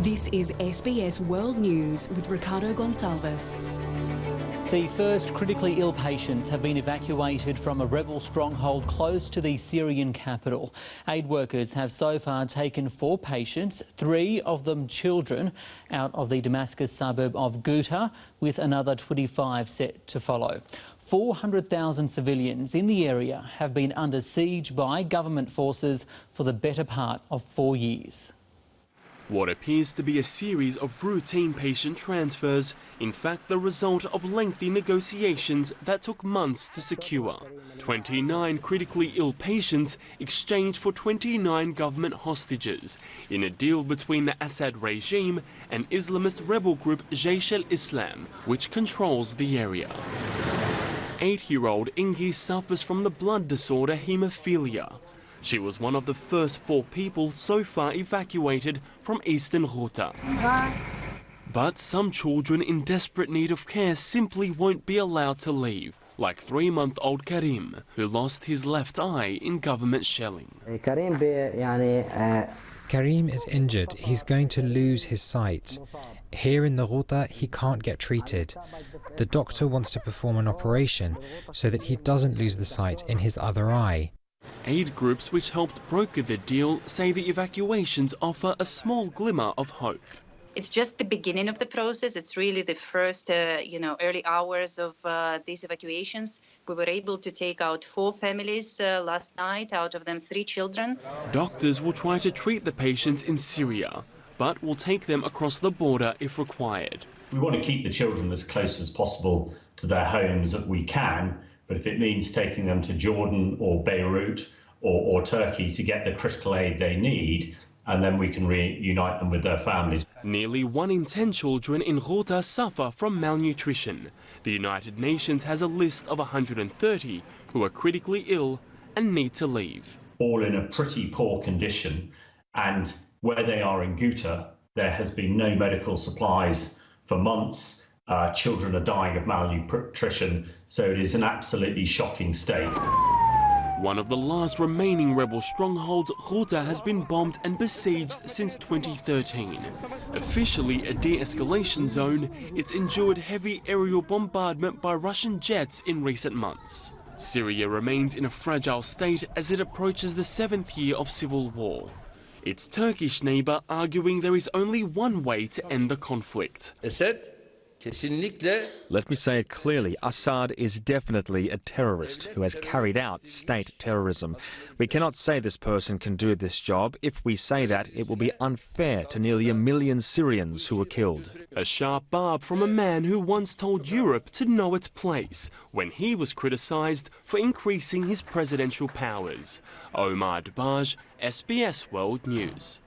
This is SBS World News with Ricardo Gonçalves. The first critically ill patients have been evacuated from a rebel stronghold close to the Syrian capital. Aid workers have so far taken 4 patients, 3 of them children, out of the Damascus suburb of Ghouta, with another 25 set to follow. 400,000 civilians in the area have been under siege by government forces for the better part of 4 years. What appears to be a series of routine patient transfers, in fact the result of lengthy negotiations that took months to secure. 29 critically ill patients exchanged for 29 government hostages in a deal between the Assad regime and Islamist rebel group Jaish al-Islam, which controls the area. 8-year-old Ingi suffers from the blood disorder haemophilia. She was one of the first 4 people so far evacuated from eastern Ghouta. But some children in desperate need of care simply won't be allowed to leave, like 3-month-old Karim, who lost his left eye in government shelling. Karim is injured. He's going to lose his sight. Here in the Ghouta, he can't get treated. The doctor wants to perform an operation so that he doesn't lose the sight in his other eye. Aid groups which helped broker the deal say the evacuations offer a small glimmer of hope. It's just the beginning of the process. It's really the first, early hours of these evacuations. We were able to take out 4 families last night, out of them 3 children. Doctors will try to treat the patients in Syria, but will take them across the border if required. We want to keep the children as close as possible to their homes that we can. But if it means taking them to Jordan or Beirut or Turkey to get the critical aid they need, and then we can reunite them with their families. Nearly 1 in 10 children in Ghouta suffer from malnutrition. The United Nations has a list of 130 who are critically ill and need to leave. All in a pretty poor condition, and where they are in Ghouta, there has been no medical supplies for months. Children are dying of malnutrition, so it is an absolutely shocking state. One of the last remaining rebel strongholds, Ghouta, has been bombed and besieged since 2013. Officially a de-escalation zone, it's endured heavy aerial bombardment by Russian jets in recent months. Syria remains in a fragile state as it approaches the 7th year of civil war. Its Turkish neighbour arguing there is only one way to end the conflict. Let me say it clearly, Assad is definitely a terrorist who has carried out state terrorism. We cannot say this person can do this job. If we say that, it will be unfair to nearly 1 million Syrians who were killed. A sharp barb from a man who once told Europe to know its place when he was criticised for increasing his presidential powers. Omar Dbaj, SBS World News.